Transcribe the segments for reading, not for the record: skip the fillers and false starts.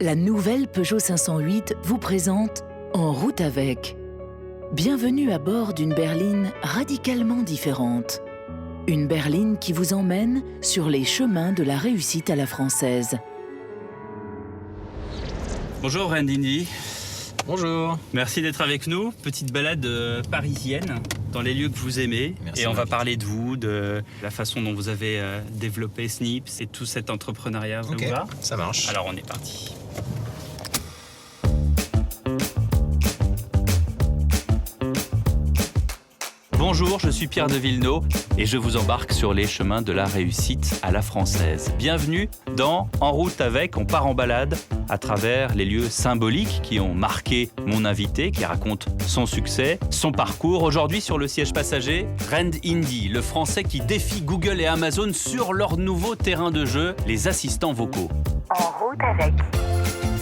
la nouvelle Peugeot 508 vous présente En route avec. Bienvenue à bord d'une berline radicalement différente. Une berline qui vous emmène sur les chemins de la réussite à la française. Bonjour Randy. Bonjour. Merci d'être avec nous. Petite balade parisienne dans les lieux que vous aimez. Merci et on va parler de vous, de la façon dont vous avez développé Snips et tout cet entrepreneuriat. Ok, ça marche. Alors on est parti. Bonjour, je suis Pierre de Villeneuve et je vous embarque sur les chemins de la réussite à la française. Bienvenue dans En route avec, on part en balade à travers les lieux symboliques qui ont marqué mon invité, qui raconte son succès, son parcours. Aujourd'hui sur le siège passager, Rand Indy, le français qui défie Google et Amazon sur leur nouveau terrain de jeu, les assistants vocaux. En route avec.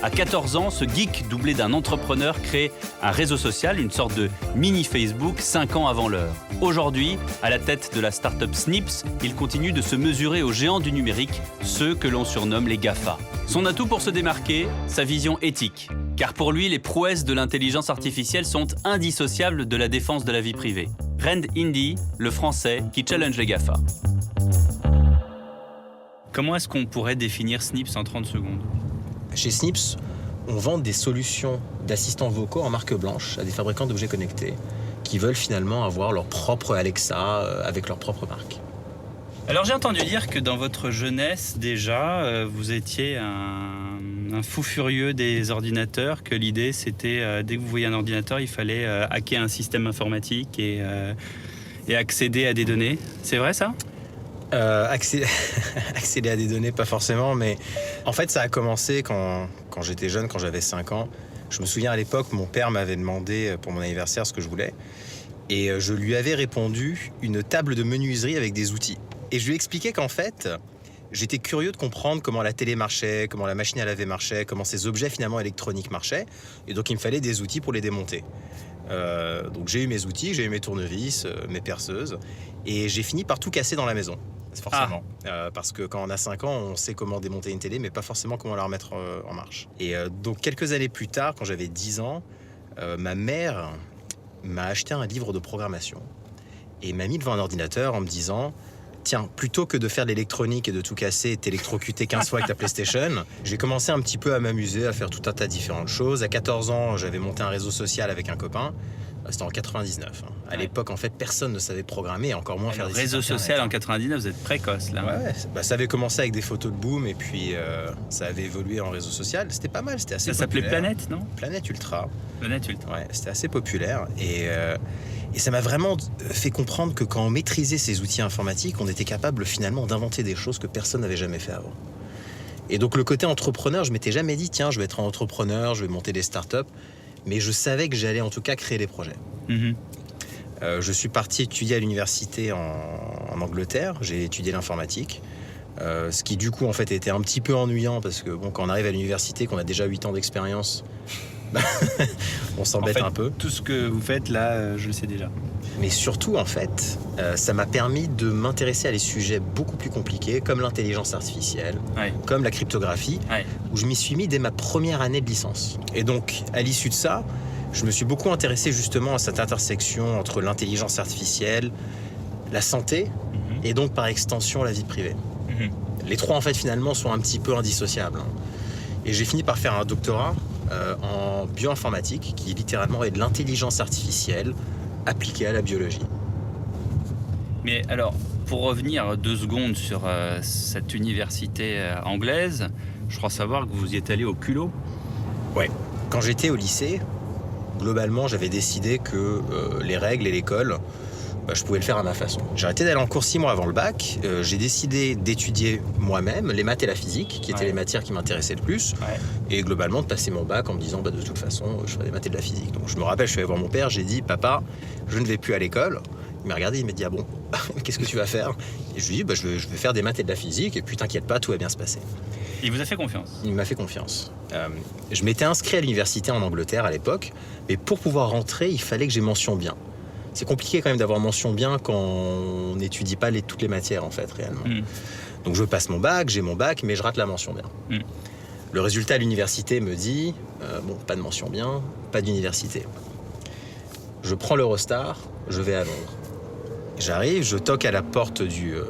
À 14 ans, ce geek doublé d'un entrepreneur crée un réseau social, une sorte de mini Facebook, 5 ans avant l'heure. Aujourd'hui, à la tête de la start-up Snips, il continue de se mesurer aux géants du numérique, ceux que l'on surnomme les GAFA. Son atout pour se démarquer, sa vision éthique. Car pour lui, les prouesses de l'intelligence artificielle sont indissociables de la défense de la vie privée. Rand Indy, le français qui challenge les GAFA. Comment est-ce qu'on pourrait définir Snips en 30 secondes ? Chez Snips, on vend des solutions d'assistants vocaux en marque blanche à des fabricants d'objets connectés qui veulent finalement avoir leur propre Alexa avec leur propre marque. Alors j'ai entendu dire que dans votre jeunesse déjà, vous étiez un fou furieux des ordinateurs, que l'idée c'était, dès que vous voyez un ordinateur, il fallait hacker un système informatique et accéder à des données. C'est vrai ça ? Accéder à des données, pas forcément, mais en fait ça a commencé quand j'étais jeune, quand j'avais 5 ans. Je me souviens à l'époque, mon père m'avait demandé pour mon anniversaire ce que je voulais et je lui avais répondu une table de menuiserie avec des outils. Et je lui expliquais qu'en fait, j'étais curieux de comprendre comment la télé marchait, comment la machine à laver marchait, comment ces objets finalement électroniques marchaient, et donc il me fallait des outils pour les démonter. Donc j'ai eu mes outils, j'ai eu mes tournevis, mes perceuses, et j'ai fini par tout casser dans la maison. Forcément. Parce que quand on a 5 ans, on sait comment démonter une télé, mais pas forcément comment la remettre en marche. Et donc quelques années plus tard, quand j'avais 10 ans, ma mère m'a acheté un livre de programmation et m'a mis devant un ordinateur en me disant: tiens, plutôt que de faire de l'électronique et de tout casser et t'électrocuter 15 fois avec ta PlayStation, j'ai commencé un petit peu à m'amuser, à faire tout un tas de différentes choses. À 14 ans, j'avais monté un réseau social avec un copain. C'était en 99. À l'époque, en fait, personne ne savait programmer, et encore moins faire des sites réseau internet. social en 99, vous êtes précoce là. Ouais, ça avait commencé avec des photos de boom et puis ça avait évolué en réseau social. C'était pas mal, c'était assez Ça s'appelait populaire. Planète, non ? Planète Ultra. Planète Ultra. Ouais, c'était assez populaire et ça m'a vraiment fait comprendre que quand on maîtrisait ces outils informatiques, on était capable finalement d'inventer des choses que personne n'avait jamais fait avant. Et donc le côté entrepreneur, je m'étais jamais dit tiens, je vais être un entrepreneur, je vais monter des startups, mais je savais que j'allais en tout cas créer des projets. Mm-hmm. Je suis parti étudier à l'université en Angleterre, j'ai étudié l'informatique, ce qui du coup en fait était un petit peu ennuyant parce que bon, quand on arrive à l'université, qu'on a déjà 8 ans d'expérience, on s'embête un peu. Tout ce que vous faites là, je le sais déjà. Mais surtout en fait, ça m'a permis de m'intéresser à des sujets beaucoup plus compliqués comme l'intelligence artificielle, comme la cryptographie, où je m'y suis mis dès ma première année de licence. Et donc à l'issue de ça, je me suis beaucoup intéressé justement à cette intersection entre l'intelligence artificielle, la santé et donc par extension la vie privée. Les trois en fait finalement sont un petit peu indissociables. Et j'ai fini par faire un doctorat en bioinformatique qui littéralement est de l'intelligence artificielle appliquée à la biologie. Mais alors, pour revenir 2 secondes sur cette université anglaise, je crois savoir que vous y êtes allé au culot. Ouais. Quand j'étais au lycée, globalement, j'avais décidé que les règles et l'école, je pouvais le faire à ma façon. J'ai arrêté d'aller en cours 6 mois avant le bac. J'ai décidé d'étudier moi-même les maths et la physique, qui étaient les matières qui m'intéressaient le plus. Et globalement, de passer mon bac en me disant, de toute façon, je ferai des maths et de la physique. Donc je me rappelle, je suis allé voir mon père, j'ai dit, papa, je ne vais plus à l'école. Il m'a regardé, il m'a dit, ah bon, qu'est-ce que tu vas faire ? Et je lui ai dit, je vais faire des maths et de la physique, et puis t'inquiète pas, tout va bien se passer. Il vous a fait confiance ? Il m'a fait confiance. Je m'étais inscrit à l'université en Angleterre à l'époque, mais pour pouvoir rentrer, il fallait que j'ai mention bien. C'est compliqué quand même d'avoir mention bien quand on n'étudie pas toutes les matières en fait réellement. Donc je passe mon bac, j'ai mon bac, mais je rate la mention bien. Le résultat à l'université me dit, pas de mention bien, pas d'université. Je prends l'Eurostar, je vais à Londres. J'arrive, je toque à la porte de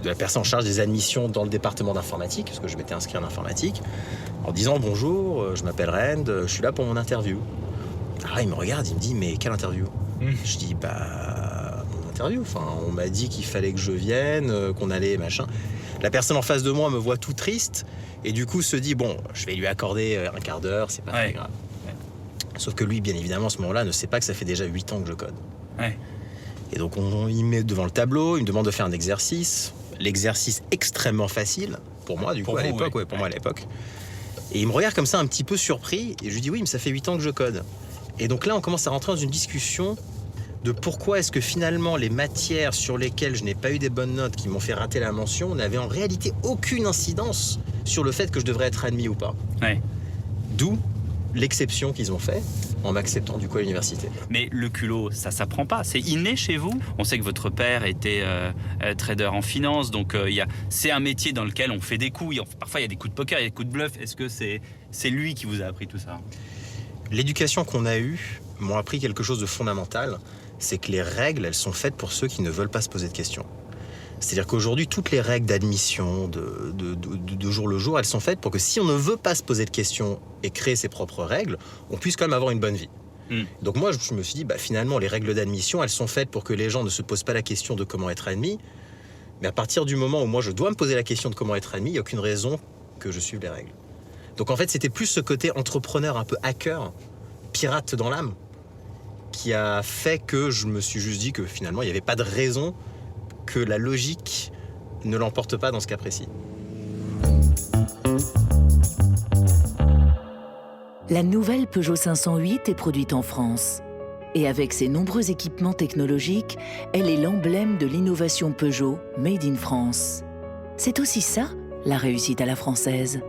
la personne en charge des admissions dans le département d'informatique, parce que je m'étais inscrit en informatique, en disant bonjour, je m'appelle Rand, je suis là pour mon interview. Alors il me regarde, il me dit mais quelle interview ? Je dis mon interview, on m'a dit qu'il fallait que je vienne, qu'on allait machin. La personne en face de moi me voit tout triste et du coup se dit je vais lui accorder un quart d'heure, c'est pas très grave. Ouais. Sauf que lui, bien évidemment, à ce moment-là, ne sait pas que ça fait déjà 8 ans que je code. Ouais. Et donc il me met devant le tableau, il me demande de faire un exercice. L'exercice extrêmement facile, pour moi, à l'époque. Moi à l'époque. Et il me regarde comme ça un petit peu surpris, et je lui dis oui, mais ça fait 8 ans que je code. Et donc là, on commence à rentrer dans une discussion de pourquoi est-ce que finalement les matières sur lesquelles je n'ai pas eu des bonnes notes, qui m'ont fait rater la mention, n'avaient en réalité aucune incidence sur le fait que je devrais être admis ou pas. Ouais. D'où l'exception qu'ils ont fait en m'acceptant du coup à l'université. Mais le culot, ça s'apprend pas, c'est inné chez vous. On sait que votre père était trader en finance, donc c'est un métier dans lequel on fait des coups. Parfois il y a des coups de poker, il y a des coups de bluff. Est-ce que c'est lui qui vous a appris tout ça ? L'éducation qu'on a eue m'ont appris quelque chose de fondamental, c'est que les règles, elles sont faites pour ceux qui ne veulent pas se poser de questions. C'est-à-dire qu'aujourd'hui, toutes les règles d'admission de jour le jour, elles sont faites pour que si on ne veut pas se poser de questions et créer ses propres règles, on puisse quand même avoir une bonne vie. Donc moi, je me suis dit, finalement, les règles d'admission, elles sont faites pour que les gens ne se posent pas la question de comment être admis. Mais à partir du moment où moi, je dois me poser la question de comment être admis, il n'y a aucune raison que je suive les règles. Donc en fait, c'était plus ce côté entrepreneur, un peu hacker, pirate dans l'âme, qui a fait que je me suis juste dit que finalement, il n'y avait pas de raison que la logique ne l'emporte pas dans ce cas précis. La nouvelle Peugeot 508 est produite en France. Et avec ses nombreux équipements technologiques, elle est l'emblème de l'innovation Peugeot Made in France. C'est aussi ça, la réussite à la française.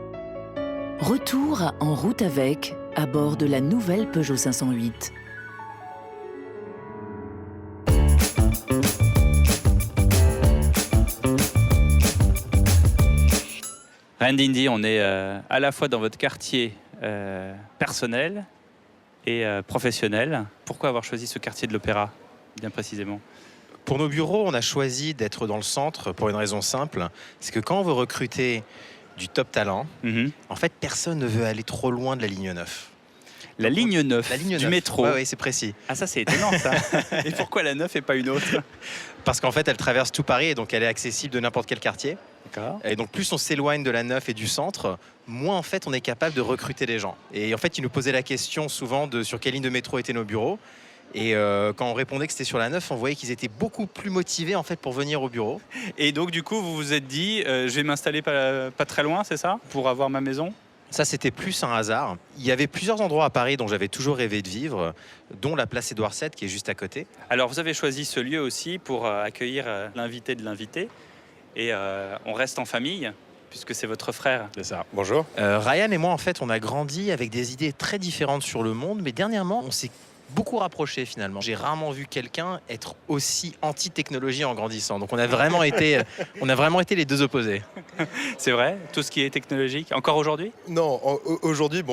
Retour à En route avec, à bord de la nouvelle Peugeot 508. Rand Indy, on est à la fois dans votre quartier personnel et professionnel. Pourquoi avoir choisi ce quartier de l'Opéra, bien précisément ? Pour nos bureaux, on a choisi d'être dans le centre pour une raison simple. C'est que quand on veut recruter du top talent, en fait, personne ne veut aller trop loin de la ligne 9. La ligne 9 du métro. Oui, c'est précis. Ah, ça, c'est étonnant, ça. Et pourquoi la 9 et pas une autre ? Parce qu'en fait, elle traverse tout Paris et donc elle est accessible de n'importe quel quartier. D'accord. Et donc, plus on s'éloigne de la 9 et du centre, moins en fait, on est capable de recruter des gens. Et en fait, ils nous posaient la question souvent sur quelle ligne de métro étaient nos bureaux. Et quand on répondait que c'était sur la 9, on voyait qu'ils étaient beaucoup plus motivés en fait pour venir au bureau. Et donc, du coup, vous vous êtes dit, je vais m'installer pas très loin, c'est ça ? Pour avoir ma maison ? Ça, c'était plus un hasard. Il y avait plusieurs endroits à Paris dont j'avais toujours rêvé de vivre, dont la place Édouard VII, qui est juste à côté. Alors, vous avez choisi ce lieu aussi pour accueillir l'invité de l'invité. Et on reste en famille, puisque c'est votre frère. C'est ça. Bonjour. Ryan et moi, en fait, on a grandi avec des idées très différentes sur le monde, mais dernièrement, on s'est beaucoup rapprochés finalement. J'ai rarement vu quelqu'un être aussi anti-technologie en grandissant. Donc on a vraiment été les deux opposés. C'est vrai, tout ce qui est technologique, encore aujourd'hui ? Non, aujourd'hui,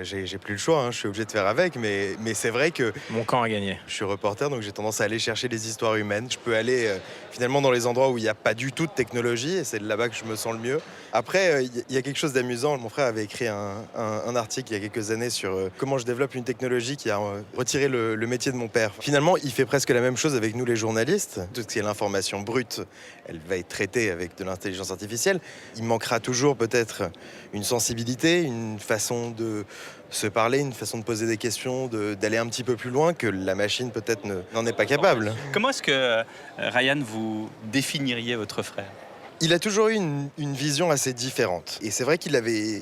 j'ai plus le choix, je suis obligé de faire avec, mais c'est vrai que mon camp a gagné. Je suis reporter, donc j'ai tendance à aller chercher les histoires humaines. Je peux aller finalement dans les endroits où il n'y a pas du tout de technologie, et c'est là-bas que je me sens le mieux. Après, il y a quelque chose d'amusant. Mon frère avait écrit un article il y a quelques années sur comment je développe une technologie qui a retiré le métier de mon père. Finalement, il fait presque la même chose avec nous les journalistes. Tout ce qui est l'information brute, elle va être traitée avec de l'intelligence artificielle. Il manquera toujours peut-être une sensibilité, une façon de se parler, une façon de poser des questions, d'aller un petit peu plus loin que la machine peut-être n'en est pas capable. Comment est-ce que, Ryan, vous définiriez votre frère ? Il a toujours eu une vision assez différente. Et c'est vrai qu'il avait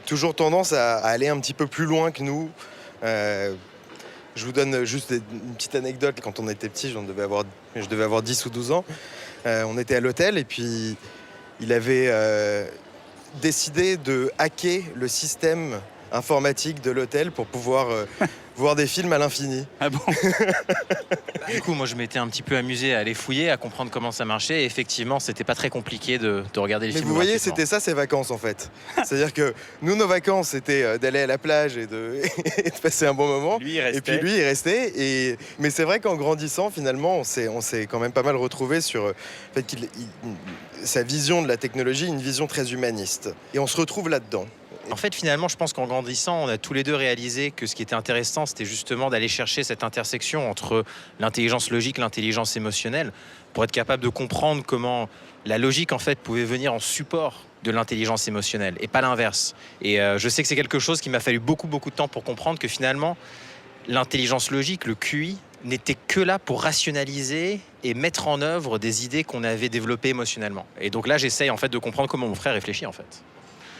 toujours tendance à aller un petit peu plus loin que nous. Je vous donne juste une petite anecdote. Quand on était petit, je devais avoir 10 ou 12 ans. On était à l'hôtel et puis il avait décidé de hacker le système informatique de l'hôtel pour pouvoir voir des films à l'infini. Ah bon? Du coup, moi, je m'étais un petit peu amusé à aller fouiller, à comprendre comment ça marchait. Et effectivement, c'était pas très compliqué de regarder les Mais films. vous voyez, gratuitement. c'était ça ces vacances en fait. C'est-à-dire que nous, nos vacances, c'était d'aller à la plage et de, et de passer un bon moment. Lui, il Et puis lui, il restait. Mais c'est vrai qu'en grandissant, finalement, on s'est quand même pas mal retrouvé sur le fait sa vision de la technologie, une vision très humaniste. Et on se retrouve là-dedans. En fait, finalement, je pense qu'en grandissant, on a tous les deux réalisé que ce qui était intéressant, c'était justement d'aller chercher cette intersection entre l'intelligence logique, l'intelligence émotionnelle, pour être capable de comprendre comment la logique, en fait, pouvait venir en support de l'intelligence émotionnelle, et pas l'inverse. Et je sais que c'est quelque chose qui m'a fallu beaucoup de temps pour comprendre que finalement, l'intelligence logique, le QI, n'était que là pour rationaliser et mettre en œuvre des idées qu'on avait développées émotionnellement. Et donc là, j'essaye en fait de comprendre comment mon frère réfléchit en fait.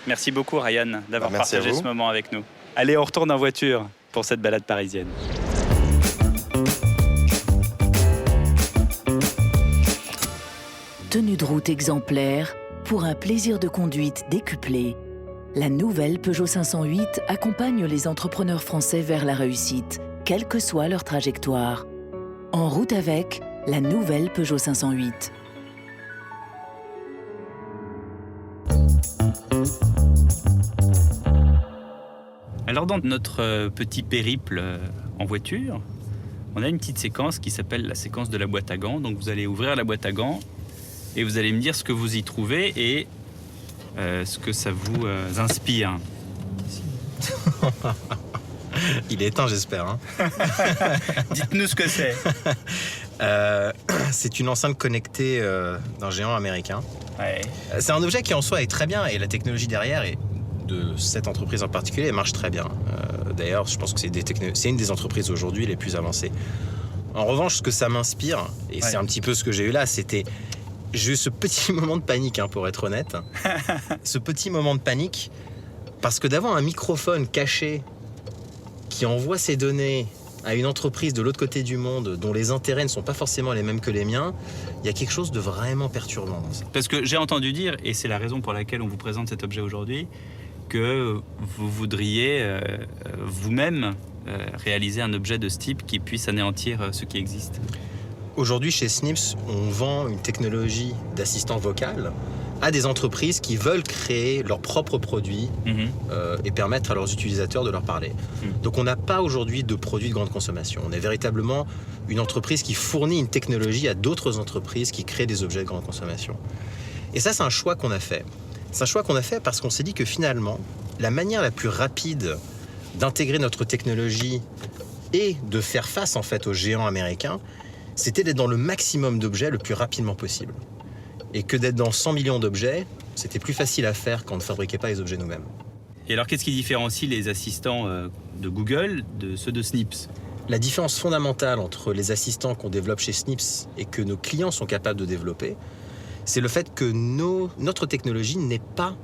Merci beaucoup Ryan d'avoir Merci à partagé vous. ce moment avec nous. Allez, on retourne en voiture pour cette balade parisienne. Tenue de route exemplaire pour un plaisir de conduite décuplé. La nouvelle Peugeot 508 accompagne les entrepreneurs français vers la réussite, quelle que soit leur trajectoire. En route avec la nouvelle Peugeot 508. Alors dans notre petit périple en voiture, on a une petite séquence qui s'appelle la séquence de la boîte à gants. Donc vous allez ouvrir la boîte à gants et vous allez me dire ce que vous y trouvez et ce que ça vous inspire. Il est éteint, j'espère. Hein. Dites-nous ce que c'est. C'est une enceinte connectée d'un géant américain. Ouais. C'est un objet qui en soi est très bien et la technologie derrière est de cette entreprise en particulier, elle marche très bien. D'ailleurs, je pense que c'est une des entreprises aujourd'hui les plus avancées. En revanche, ce que ça m'inspire, et c'est un petit peu ce que j'ai eu là, j'ai eu ce petit moment de panique, hein, pour être honnête. Ce petit moment de panique, parce que d'avoir un microphone caché qui envoie ses données à une entreprise de l'autre côté du monde dont les intérêts ne sont pas forcément les mêmes que les miens, il y a quelque chose de vraiment perturbant dans ça. Parce que j'ai entendu dire, et c'est la raison pour laquelle on vous présente cet objet aujourd'hui, que vous voudriez vous-même réaliser un objet de ce type qui puisse anéantir ce qui existe. Aujourd'hui, chez Snips, on vend une technologie d'assistant vocal à des entreprises qui veulent créer leurs propres produits et permettre à leurs utilisateurs de leur parler. Donc on n'a pas aujourd'hui de produits de grande consommation. On est véritablement une entreprise qui fournit une technologie à d'autres entreprises qui créent des objets de grande consommation. Et ça, c'est un choix qu'on a fait. C'est un choix qu'on a fait parce qu'on s'est dit que finalement, la manière la plus rapide d'intégrer notre technologie et de faire face en fait aux géants américains, c'était d'être dans le maximum d'objets le plus rapidement possible. Et que d'être dans 100 millions d'objets, c'était plus facile à faire quand on ne fabriquait pas les objets nous-mêmes. Et alors, qu'est-ce qui différencie les assistants de Google de ceux de Snips ? La différence fondamentale entre les assistants qu'on développe chez Snips et que nos clients sont capables de développer, c'est le fait que notre technologie n'est pas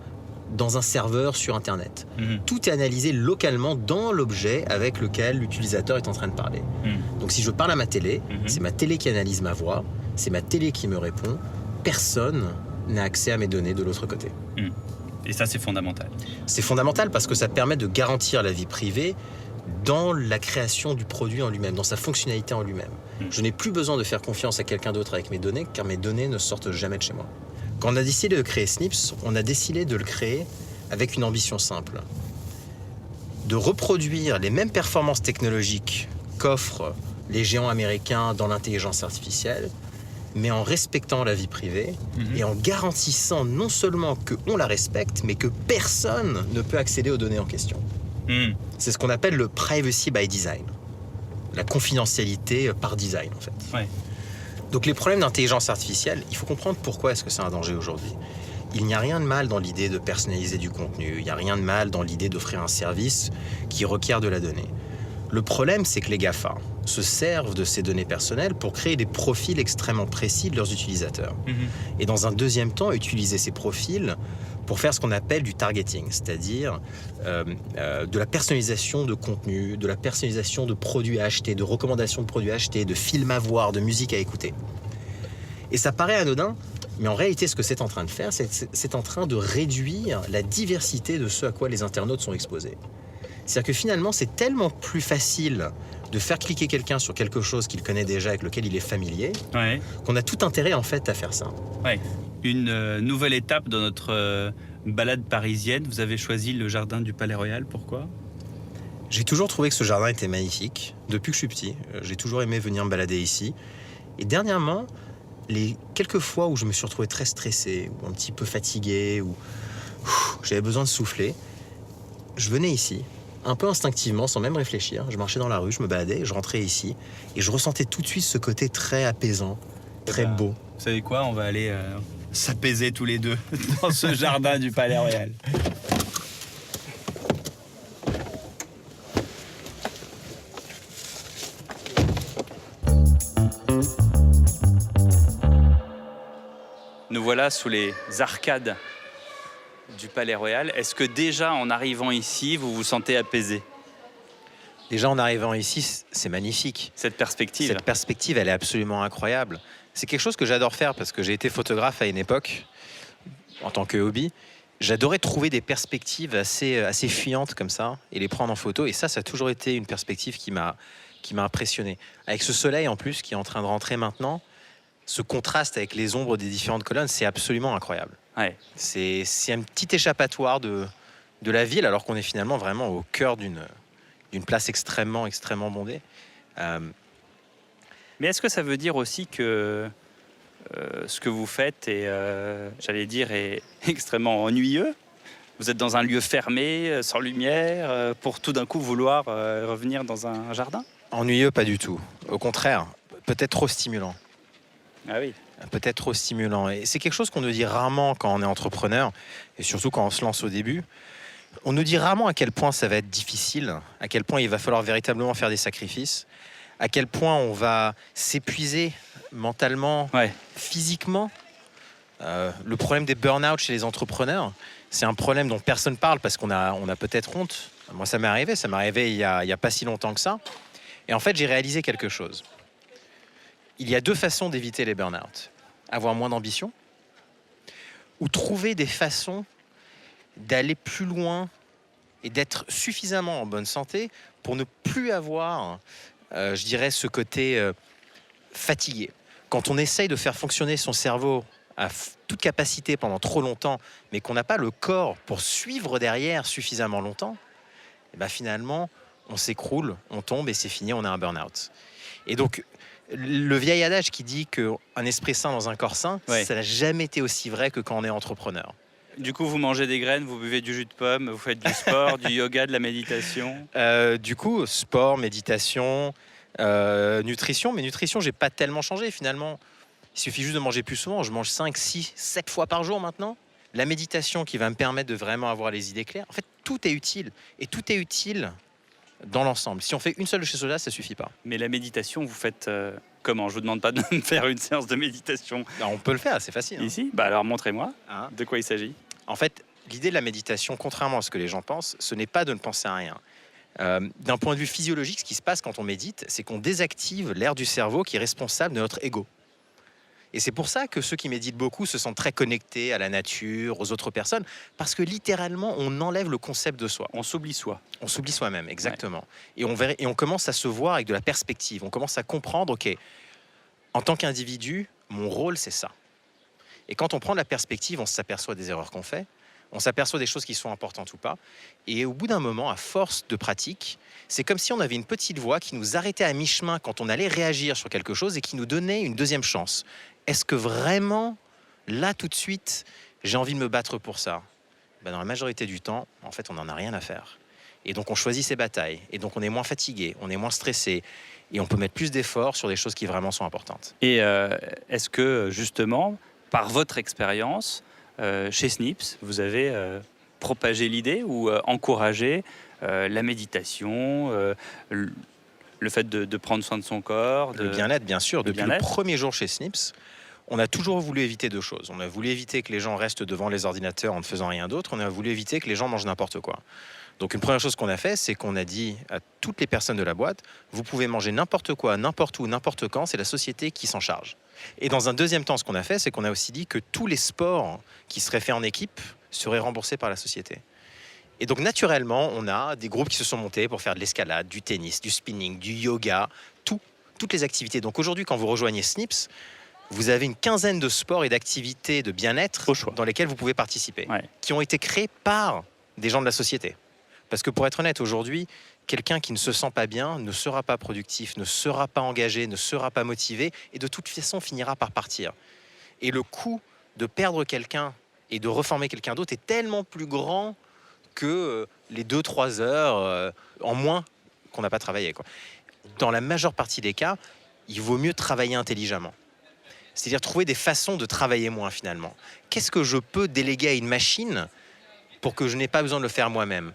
dans un serveur sur Internet. Tout est analysé localement dans l'objet avec lequel l'utilisateur est en train de parler. Donc si je parle à ma télé, c'est ma télé qui analyse ma voix, c'est ma télé qui me répond. Personne n'a accès à mes données de l'autre côté. Et ça, c'est fondamental. C'est fondamental parce que ça permet de garantir la vie privée dans la création du produit en lui-même, dans sa fonctionnalité en lui-même. Je n'ai plus besoin de faire confiance à quelqu'un d'autre avec mes données, car mes données ne sortent jamais de chez moi. Quand on a décidé de créer Snips, on a décidé de le créer avec une ambition simple. De reproduire les mêmes performances technologiques qu'offrent les géants américains dans l'intelligence artificielle, mais en respectant la vie privée et en garantissant non seulement qu'on la respecte, mais que personne ne peut accéder aux données en question. C'est ce qu'on appelle le privacy by design, la confidentialité par design en fait. Ouais. Donc les problèmes d'intelligence artificielle, il faut comprendre pourquoi est-ce que c'est un danger aujourd'hui. Il n'y a rien de mal dans l'idée de personnaliser du contenu, il n'y a rien de mal dans l'idée d'offrir un service qui requiert de la donnée. Le problème, c'est que les GAFA se servent de ces données personnelles pour créer des profils extrêmement précis de leurs utilisateurs. Et dans un deuxième temps, utiliser ces profils pour faire ce qu'on appelle du targeting, c'est-à-dire de la personnalisation de contenu, de la personnalisation de produits à acheter, de recommandations de produits à acheter, de films à voir, de musique à écouter. Et ça paraît anodin, mais en réalité, ce que c'est en train de faire, c'est en train de réduire la diversité de ce à quoi les internautes sont exposés. C'est-à-dire que finalement, c'est tellement plus facile de faire cliquer quelqu'un sur quelque chose qu'il connaît déjà, avec lequel il est familier, qu'on a tout intérêt en fait à faire ça. Ouais. Une nouvelle étape dans notre balade parisienne. Vous avez choisi le jardin du Palais Royal. Pourquoi ? J'ai toujours trouvé que ce jardin était magnifique. Depuis que je suis petit, j'ai toujours aimé venir me balader ici. Et dernièrement, les quelques fois où je me suis retrouvé très stressé, ou un petit peu fatigué, ou j'avais besoin de souffler, je venais ici, un peu instinctivement, sans même réfléchir. Je marchais dans la rue, je me baladais, je rentrais ici, et je ressentais tout de suite ce côté très apaisant, très beau. Vous savez quoi ? On va aller s'apaiser tous les deux dans ce jardin du Palais Royal. Nous voilà sous les arcades du Palais Royal. Est-ce que déjà, en arrivant ici, vous vous sentez apaisé ? Déjà, en arrivant ici, c'est magnifique. Cette perspective. Cette perspective, elle est absolument incroyable. C'est quelque chose que j'adore faire parce que j'ai été photographe à une époque, en tant que hobby. J'adorais trouver des perspectives assez fuyantes comme ça et les prendre en photo. Et ça a toujours été une perspective qui m'a impressionné. Avec ce soleil en plus qui est en train de rentrer maintenant, ce contraste avec les ombres des différentes colonnes, c'est absolument incroyable. Ouais. C'est un petit échappatoire de la ville, alors qu'on est finalement vraiment au cœur d'une place extrêmement bondée. Mais est-ce que ça veut dire aussi que ce que vous faites est, j'allais dire, est extrêmement ennuyeux ? Vous êtes dans un lieu fermé, sans lumière, pour tout d'un coup vouloir revenir dans un jardin ? Ennuyeux, pas du tout. Au contraire, peut-être trop stimulant. Ah oui. Peut-être trop stimulant. Et c'est quelque chose qu'on nous dit rarement quand on est entrepreneur, et surtout quand on se lance au début. On nous dit rarement à quel point ça va être difficile, à quel point il va falloir véritablement faire des sacrifices, à quel point on va s'épuiser mentalement, physiquement. Le problème des burn-out chez les entrepreneurs, c'est un problème dont personne ne parle parce qu'on a peut-être honte. Moi, ça m'est arrivé il y a pas si longtemps que ça. Et en fait, j'ai réalisé quelque chose. Il y a deux façons d'éviter les burn-out. Avoir moins d'ambition ou trouver des façons d'aller plus loin et d'être suffisamment en bonne santé pour ne plus avoir, je dirais, ce côté fatigué. Quand on essaye de faire fonctionner son cerveau à toute capacité pendant trop longtemps, mais qu'on n'a pas le corps pour suivre derrière suffisamment longtemps, et ben finalement, on s'écroule, on tombe et c'est fini, on a un burn-out. Et donc, le vieil adage qui dit qu'un esprit sain dans un corps sain, ça n'a jamais été aussi vrai que quand on est entrepreneur. Du coup, vous mangez des graines, vous buvez du jus de pomme, vous faites du sport, du yoga, de la méditation. Du coup, sport, méditation, nutrition. Mais nutrition, j'ai pas tellement changé finalement. Il suffit juste de manger plus souvent. Je mange 5, 6, 7 fois par jour maintenant. La méditation qui va me permettre de vraiment avoir les idées claires. En fait, tout est utile. Et tout est utile dans l'ensemble. Si on fait une seule de ces choses-là, ça suffit pas. Mais la méditation, vous faites comment ? Je vous demande pas de me faire une séance de méditation. On peut le faire, c'est facile. Ici ? Alors montrez-moi. De quoi il s'agit ? En fait, l'idée de la méditation, contrairement à ce que les gens pensent, ce n'est pas de ne penser à rien. D'un point de vue physiologique, ce qui se passe quand on médite, c'est qu'on désactive l'aire du cerveau qui est responsable de notre ego. Et c'est pour ça que ceux qui méditent beaucoup se sentent très connectés à la nature, aux autres personnes, parce que littéralement, on enlève le concept de soi. On s'oublie soi. On s'oublie soi-même, exactement. Ouais. Et on commence à se voir avec de la perspective. On commence à comprendre, OK, en tant qu'individu, mon rôle, c'est ça. Et quand on prend de la perspective, on s'aperçoit des erreurs qu'on fait, on s'aperçoit des choses qui sont importantes ou pas. Et au bout d'un moment, à force de pratique, c'est comme si on avait une petite voix qui nous arrêtait à mi-chemin quand on allait réagir sur quelque chose et qui nous donnait une deuxième chance. Est-ce que vraiment, là, tout de suite, j'ai envie de me battre pour ça ? Dans la majorité du temps, en fait, on n'en a rien à faire. Et donc, on choisit ses batailles. Et donc, on est moins fatigué, on est moins stressé. Et on peut mettre plus d'efforts sur des choses qui vraiment sont importantes. Et est-ce que, justement, par votre expérience, chez Snips, vous avez propagé l'idée ou encouragé la méditation, le fait de prendre soin de son corps. Le bien-être, bien sûr. Depuis le premier jour chez Snips, on a toujours voulu éviter deux choses. On a voulu éviter que les gens restent devant les ordinateurs en ne faisant rien d'autre. On a voulu éviter que les gens mangent n'importe quoi. Donc une première chose qu'on a fait, c'est qu'on a dit à toutes les personnes de la boîte, vous pouvez manger n'importe quoi, n'importe où, n'importe quand, c'est la société qui s'en charge. Et dans un deuxième temps, ce qu'on a fait, c'est qu'on a aussi dit que tous les sports qui seraient faits en équipe seraient remboursés par la société. Et donc naturellement, on a des groupes qui se sont montés pour faire de l'escalade, du tennis, du spinning, du yoga, toutes les activités. Donc aujourd'hui, quand vous rejoignez Snips, vous avez une quinzaine de sports et d'activités de bien-être dans lesquels vous pouvez participer, qui ont été créés par des gens de la société. Parce que pour être honnête, aujourd'hui, quelqu'un qui ne se sent pas bien ne sera pas productif, ne sera pas engagé, ne sera pas motivé et de toute façon finira par partir. Et le coût de perdre quelqu'un et de reformer quelqu'un d'autre est tellement plus grand que les 2-3 heures en moins qu'on n'a pas travaillé, quoi. Dans la majeure partie des cas, il vaut mieux travailler intelligemment. C'est-à-dire trouver des façons de travailler moins finalement. Qu'est-ce que je peux déléguer à une machine pour que je n'ai pas besoin de le faire moi-même?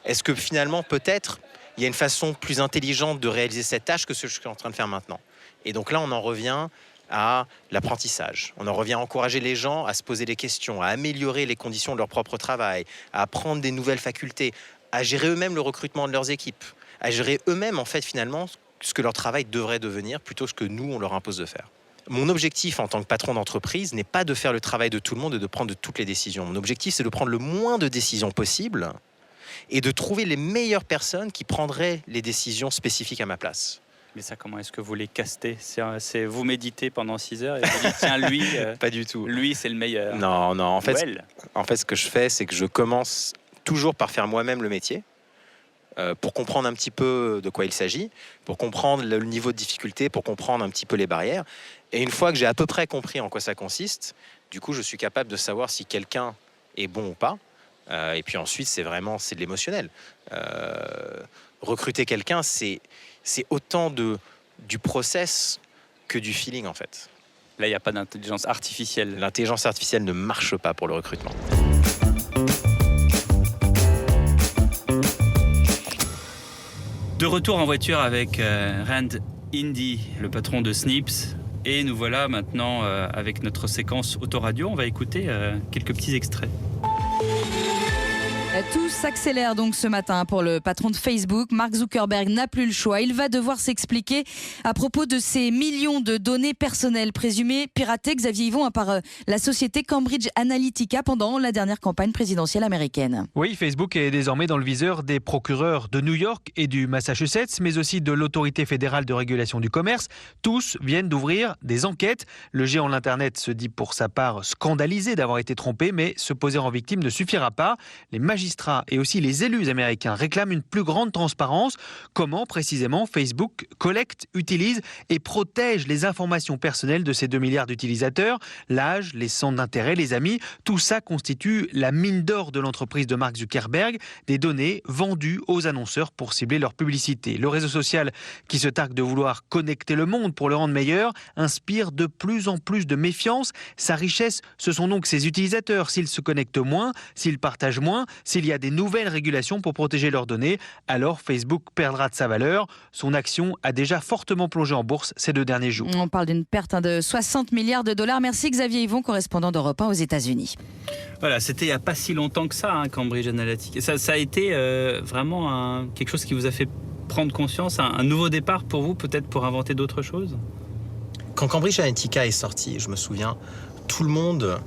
Est-ce que finalement, peut-être, il y a une façon plus intelligente de réaliser cette tâche que ce que je suis en train de faire maintenant? Et donc là, on en revient à l'apprentissage. On en revient à encourager les gens à se poser des questions, à améliorer les conditions de leur propre travail, à apprendre des nouvelles facultés, à gérer eux-mêmes le recrutement de leurs équipes, à gérer eux-mêmes, en fait, finalement, ce que leur travail devrait devenir plutôt que ce que nous, on leur impose de faire. Mon objectif en tant que patron d'entreprise n'est pas de faire le travail de tout le monde et de prendre de toutes les décisions. Mon objectif, c'est de prendre le moins de décisions possible et de trouver les meilleures personnes qui prendraient les décisions spécifiques à ma place. Mais ça, comment est-ce que vous les castez? C'est vous méditez pendant 6 heures et vous dites, tiens, lui, pas du tout. Lui, c'est le meilleur. Non, en fait, ce que je fais, c'est que je commence toujours par faire moi-même le métier. Pour comprendre un petit peu de quoi il s'agit, pour comprendre le niveau de difficulté, pour comprendre un petit peu les barrières. Et une fois que j'ai à peu près compris en quoi ça consiste, du coup, je suis capable de savoir si quelqu'un est bon ou pas. Et puis ensuite, c'est de l'émotionnel. Recruter quelqu'un, c'est autant du process que du feeling, en fait. Là, il n'y a pas d'intelligence artificielle. L'intelligence artificielle ne marche pas pour le recrutement. De retour en voiture avec Rand Indy, le patron de Snips. Et nous voilà maintenant avec notre séquence autoradio. On va écouter quelques petits extraits. Tout s'accélère donc ce matin pour le patron de Facebook. Mark Zuckerberg n'a plus le choix. Il va devoir s'expliquer à propos de ces millions de données personnelles présumées piratées, Xavier Yvon, par la société Cambridge Analytica pendant la dernière campagne présidentielle américaine. Oui, Facebook est désormais dans le viseur des procureurs de New York et du Massachusetts, mais aussi de l'autorité fédérale de régulation du commerce. Tous viennent d'ouvrir des enquêtes. Le géant de l'Internet se dit pour sa part scandalisé d'avoir été trompé, mais se poser en victime ne suffira pas. Les magistrats et aussi les élus américains réclament une plus grande transparence. Comment précisément Facebook collecte, utilise et protège les informations personnelles de ces 2 milliards d'utilisateurs? L'âge, les centres d'intérêt, les amis, tout ça constitue la mine d'or de l'entreprise de Mark Zuckerberg, des données vendues aux annonceurs pour cibler leur publicité. Le réseau social qui se targue de vouloir connecter le monde pour le rendre meilleur inspire de plus en plus de méfiance. Sa richesse, ce sont donc ses utilisateurs. S'ils se connectent moins, s'ils partagent moins, s'il y a des nouvelles régulations pour protéger leurs données, alors Facebook perdra de sa valeur. Son action a déjà fortement plongé en bourse ces 2 derniers jours. On parle d'une perte de 60 milliards de dollars. Merci Xavier Yvon, correspondant d'Europe 1 aux États-Unis. Voilà, c'était il n'y a pas si longtemps que ça, Cambridge Analytica. Ça a été vraiment quelque chose qui vous a fait prendre conscience, un nouveau départ pour vous, peut-être pour inventer d'autres choses? Quand Cambridge Analytica est sorti, je me souviens, tout le monde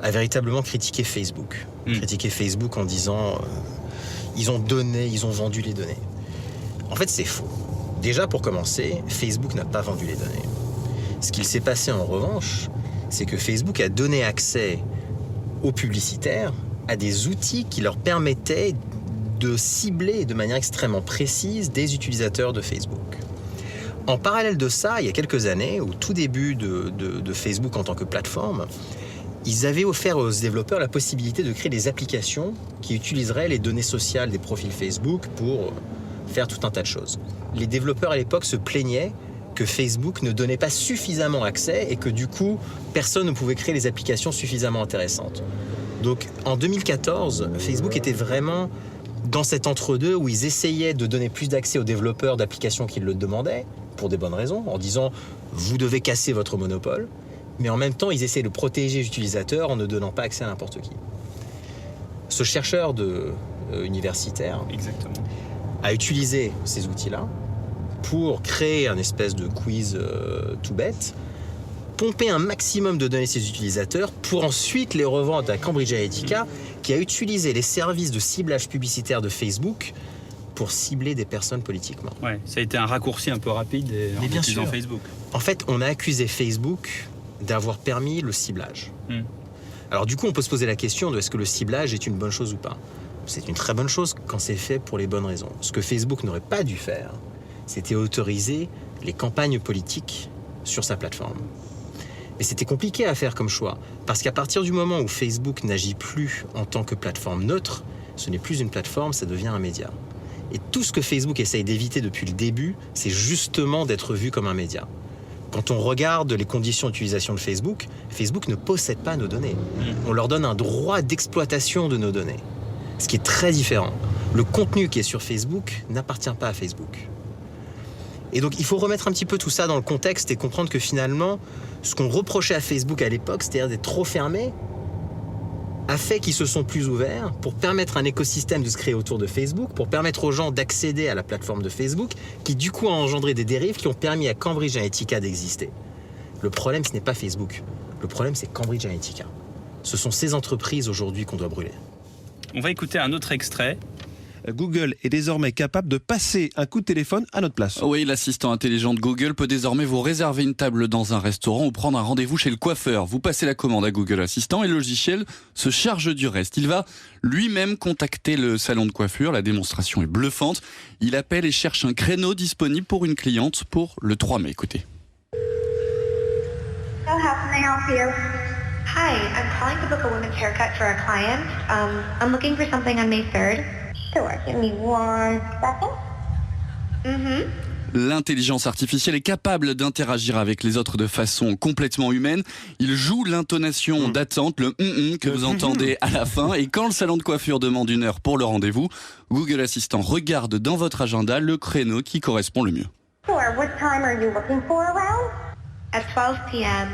a véritablement critiqué Facebook. Critiqué Facebook en disant ils ont vendu les données. En fait, c'est faux. Déjà, pour commencer, Facebook n'a pas vendu les données. Ce qu'il s'est passé en revanche, c'est que Facebook a donné accès aux publicitaires à des outils qui leur permettaient de cibler de manière extrêmement précise des utilisateurs de Facebook. En parallèle de ça, il y a quelques années, au tout début de Facebook en tant que plateforme, ils avaient offert aux développeurs la possibilité de créer des applications qui utiliseraient les données sociales des profils Facebook pour faire tout un tas de choses. Les développeurs à l'époque se plaignaient que Facebook ne donnait pas suffisamment accès et que du coup, personne ne pouvait créer les applications suffisamment intéressantes. Donc en 2014, Facebook était vraiment dans cet entre-deux où ils essayaient de donner plus d'accès aux développeurs d'applications qui le demandaient, pour des bonnes raisons, en disant « vous devez casser votre monopole », mais en même temps, ils essayaient de protéger les utilisateurs en ne donnant pas accès à n'importe qui. Ce chercheur universitaire a utilisé ces outils-là pour créer un espèce de quiz tout bête, pomper un maximum de données de ses utilisateurs pour ensuite les revendre à Cambridge Analytica, qui a utilisé les services de ciblage publicitaire de Facebook pour cibler des personnes politiquement. Ouais, ça a été un raccourci un peu rapide en bien utilisant sûr. Facebook. En fait, on a accusé Facebook d'avoir permis le ciblage. Alors du coup, on peut se poser la question de est-ce que le ciblage est une bonne chose ou pas. C'est une très bonne chose quand c'est fait pour les bonnes raisons. Ce que Facebook n'aurait pas dû faire, c'était autoriser les campagnes politiques sur sa plateforme. Mais c'était compliqué à faire comme choix, parce qu'à partir du moment où Facebook n'agit plus en tant que plateforme neutre, ce n'est plus une plateforme, ça devient un média. Et tout ce que Facebook essaye d'éviter depuis le début, c'est justement d'être vu comme un média. Quand on regarde les conditions d'utilisation de Facebook, Facebook ne possède pas nos données. On leur donne un droit d'exploitation de nos données, ce qui est très différent. Le contenu qui est sur Facebook n'appartient pas à Facebook. Et donc il faut remettre un petit peu tout ça dans le contexte et comprendre que finalement, ce qu'on reprochait à Facebook à l'époque, c'est-à-dire d'être trop fermé, a fait qu'ils se sont plus ouverts pour permettre un écosystème de se créer autour de Facebook, pour permettre aux gens d'accéder à la plateforme de Facebook, qui du coup a engendré des dérives qui ont permis à Cambridge Analytica d'exister. Le problème, ce n'est pas Facebook. Le problème, c'est Cambridge Analytica. Ce sont ces entreprises aujourd'hui qu'on doit brûler. On va écouter un autre extrait. Google est désormais capable de passer un coup de téléphone à notre place. Oui, l'assistant intelligent de Google peut désormais vous réserver une table dans un restaurant ou prendre un rendez-vous chez le coiffeur. Vous passez la commande à Google Assistant et le logiciel se charge du reste. Il va lui-même contacter le salon de coiffure. La démonstration est bluffante. Il appelle et cherche un créneau disponible pour une cliente pour le 3 mai. Écoutez. So how can I help you? Hi, I'm calling to book a women's haircut for a client. I'm looking for something on May 3rd. Sure, give me 1 second. L'intelligence artificielle est capable d'interagir avec les autres de façon complètement humaine. Il joue l'intonation d'attente, le que vous entendez à la fin. Et quand le salon de coiffure demande 1 heure pour le rendez-vous, Google Assistant regarde dans votre agenda le créneau qui correspond le mieux. Sure, what time are you looking for around? At 12 p.m.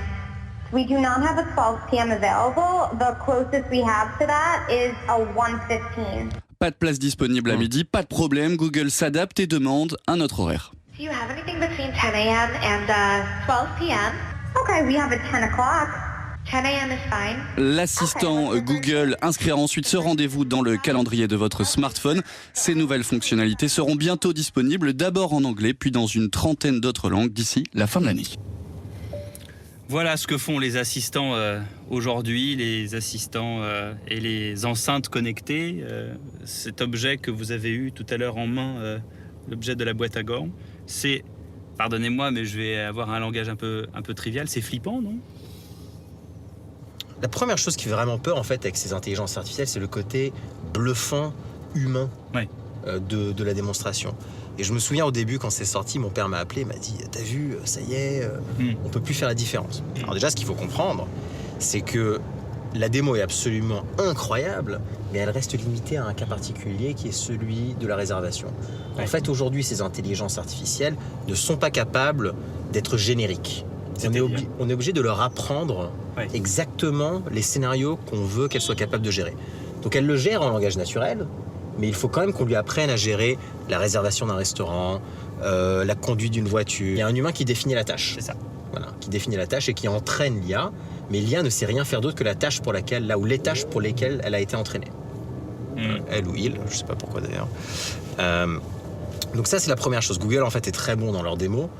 We do not have a 12 p.m. available. The closest we have to that is a 1:15. Pas de place disponible à midi, pas de problème. Google s'adapte et demande un autre horaire. Do you have anything between 10 a.m. and 12 p.m.? Okay, we have a 10 o'clock. 10 a.m. is fine. L'assistant Google inscrira ensuite ce rendez-vous dans le calendrier de votre smartphone. Ces nouvelles fonctionnalités seront bientôt disponibles, d'abord en anglais, puis dans une trentaine d'autres langues d'ici la fin de l'année. Voilà ce que font les assistants aujourd'hui, les assistants et les enceintes connectées. Cet objet que vous avez eu tout à l'heure en main, l'objet de la boîte à gants, c'est, pardonnez-moi, mais je vais avoir un langage un peu trivial, c'est flippant, non ? La première chose qui fait vraiment peur en fait avec ces intelligences artificielles, c'est le côté bluffant, humain de la démonstration. Et je me souviens au début, quand c'est sorti, mon père m'a appelé, il m'a dit « T'as vu, ça y est, on peut plus faire la différence. » Alors déjà, ce qu'il faut comprendre, c'est que la démo est absolument incroyable, mais elle reste limitée à un cas particulier qui est celui de la réservation. En fait, aujourd'hui, ces intelligences artificielles ne sont pas capables d'être génériques. On est obligé de leur apprendre exactement les scénarios qu'on veut qu'elles soient capables de gérer. Donc elles le gèrent en langage naturel, mais il faut quand même qu'on lui apprenne à gérer la réservation d'un restaurant, la conduite d'une voiture. Il y a un humain qui définit la tâche. C'est ça. Voilà, qui définit la tâche et qui entraîne l'IA, mais l'IA ne sait rien faire d'autre que la tâche pour laquelle, là où les tâches pour lesquelles elle a été entraînée. Elle ou il, je sais pas pourquoi d'ailleurs. Donc ça, c'est la première chose. Google, en fait, est très bon dans leur démo,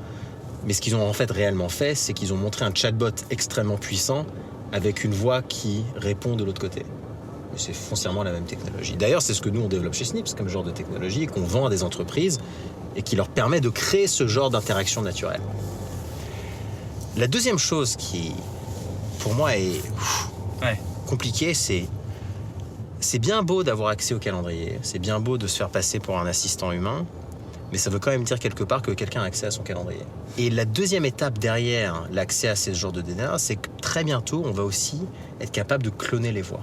mais ce qu'ils ont en fait réellement fait, c'est qu'ils ont montré un chatbot extrêmement puissant avec une voix qui répond de l'autre côté. Mais c'est foncièrement la même technologie. D'ailleurs, c'est ce que nous, on développe chez Snips comme genre de technologie et qu'on vend à des entreprises et qui leur permet de créer ce genre d'interaction naturelle. La deuxième chose qui, pour moi, est compliquée, c'est bien beau d'avoir accès au calendrier, c'est bien beau de se faire passer pour un assistant humain, mais ça veut quand même dire quelque part que quelqu'un a accès à son calendrier. Et la deuxième étape derrière l'accès à ce genre de données, c'est que très bientôt, on va aussi être capable de cloner les voix.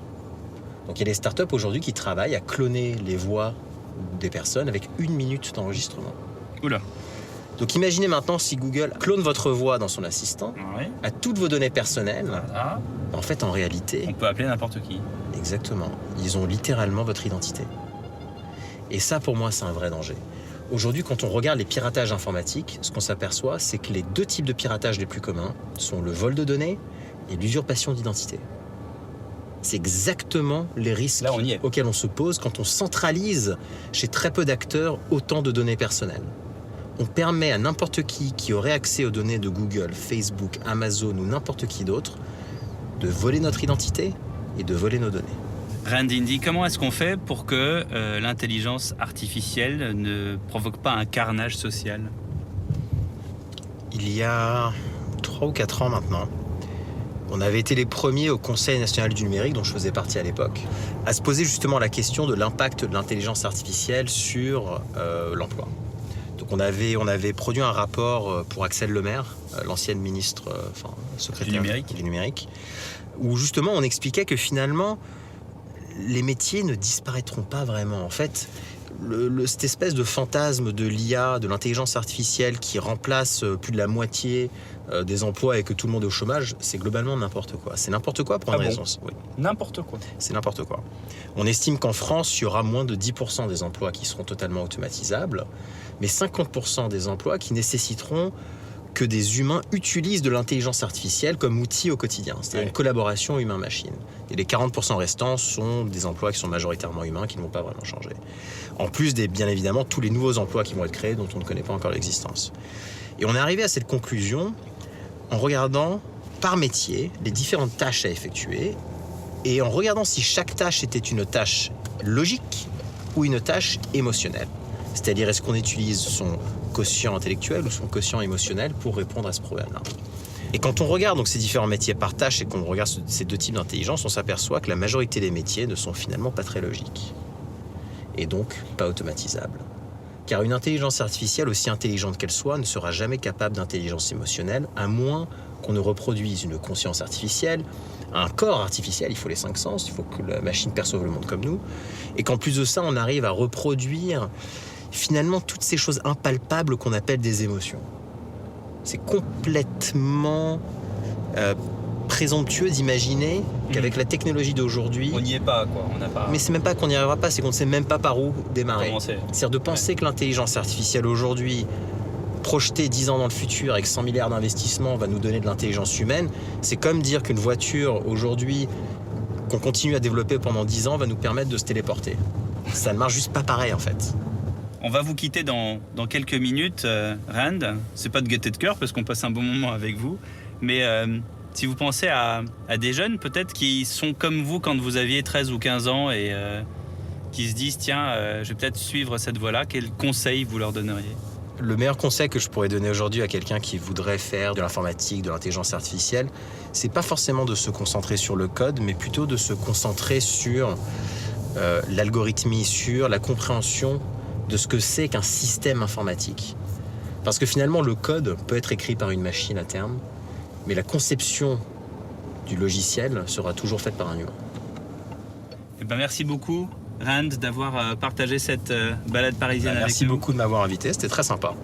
Donc il y a des startups aujourd'hui qui travaillent à cloner les voix des personnes avec 1 minute d'enregistrement. Oula. Donc imaginez maintenant si Google clone votre voix dans son assistant, à toutes vos données personnelles. Voilà. En fait, en réalité... On peut appeler n'importe qui. Exactement. Ils ont littéralement votre identité. Et ça, pour moi, c'est un vrai danger. Aujourd'hui, quand on regarde les piratages informatiques, ce qu'on s'aperçoit, c'est que les 2 types de piratage les plus communs sont le vol de données et l'usurpation d'identité. C'est exactement les risques Là, on y est. auxquels on se pose quand on centralise chez très peu d'acteurs autant de données personnelles. On permet à n'importe qui aurait accès aux données de Google, Facebook, Amazon ou n'importe qui d'autre de voler notre identité et de voler nos données. Rand Indy, comment est-ce qu'on fait pour que l'intelligence artificielle ne provoque pas un carnage social ? Il y a 3 ou 4 ans maintenant, on avait été les premiers au Conseil national du numérique, dont je faisais partie à l'époque, à se poser justement la question de l'impact de l'intelligence artificielle sur l'emploi. Donc on avait produit un rapport pour Axelle Lemaire, l'ancienne ministre, secrétaire du numérique, où justement on expliquait que finalement les métiers ne disparaîtront pas vraiment. En fait, cette espèce de fantasme de l'IA, de l'intelligence artificielle qui remplace plus de la moitié des emplois et que tout le monde est au chômage, c'est globalement n'importe quoi. C'est n'importe quoi pour une raison. Oui. N'importe quoi. C'est n'importe quoi. On estime qu'en France, il y aura moins de 10% des emplois qui seront totalement automatisables, mais 50% des emplois qui nécessiteront que des humains utilisent de l'intelligence artificielle comme outil au quotidien. C'est-à-dire une collaboration humain-machine. Et les 40% restants sont des emplois qui sont majoritairement humains, qui ne vont pas vraiment changer. En plus bien évidemment, tous les nouveaux emplois qui vont être créés, dont on ne connaît pas encore l'existence. Et on est arrivé à cette conclusion en regardant par métier les différentes tâches à effectuer et en regardant si chaque tâche était une tâche logique ou une tâche émotionnelle. C'est-à-dire, est-ce qu'on utilise son quotient intellectuel ou son quotient émotionnel pour répondre à ce problème-là. Et quand on regarde donc ces différents métiers par tâche et qu'on regarde ces deux types d'intelligence, on s'aperçoit que la majorité des métiers ne sont finalement pas très logiques et donc pas automatisables. Car une intelligence artificielle, aussi intelligente qu'elle soit, ne sera jamais capable d'intelligence émotionnelle, à moins qu'on ne reproduise une conscience artificielle, un corps artificiel, il faut les 5 sens, il faut que la machine perçoive le monde comme nous, et qu'en plus de ça, on arrive à reproduire finalement toutes ces choses impalpables qu'on appelle des émotions. C'est complètement présomptueux d'imaginer qu'avec la technologie d'aujourd'hui... On n'y est pas, quoi. On n'a pas... Mais c'est même pas qu'on n'y arrivera pas, c'est qu'on ne sait même pas par où démarrer. C'est-à-dire de penser que l'intelligence artificielle aujourd'hui, projetée 10 ans dans le futur avec 100 milliards d'investissements, va nous donner de l'intelligence humaine, c'est comme dire qu'une voiture aujourd'hui, qu'on continue à développer pendant 10 ans, va nous permettre de se téléporter. Ça ne marche juste pas pareil, en fait. On va vous quitter dans quelques minutes, Rand. C'est pas de gaieté de cœur parce qu'on passe un bon moment avec vous. Mais si vous pensez à des jeunes peut-être qui sont comme vous quand vous aviez 13 ou 15 ans et qui se disent tiens, je vais peut-être suivre cette voie-là, quel conseil vous leur donneriez ? Le meilleur conseil que je pourrais donner aujourd'hui à quelqu'un qui voudrait faire de l'informatique, de l'intelligence artificielle, c'est pas forcément de se concentrer sur le code, mais plutôt de se concentrer sur l'algorithmie, sur la compréhension de ce que c'est qu'un système informatique. Parce que finalement, le code peut être écrit par une machine à terme, mais la conception du logiciel sera toujours faite par un humain. Eh ben, merci beaucoup, Rand, d'avoir partagé cette balade parisienne avec nous. Merci beaucoup de m'avoir invité, c'était très sympa.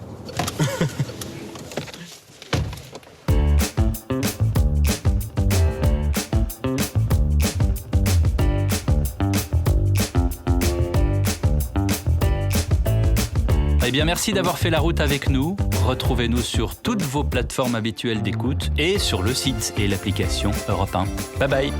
Eh bien, merci d'avoir fait la route avec nous. Retrouvez-nous sur toutes vos plateformes habituelles d'écoute et sur le site et l'application Europe 1. Bye bye.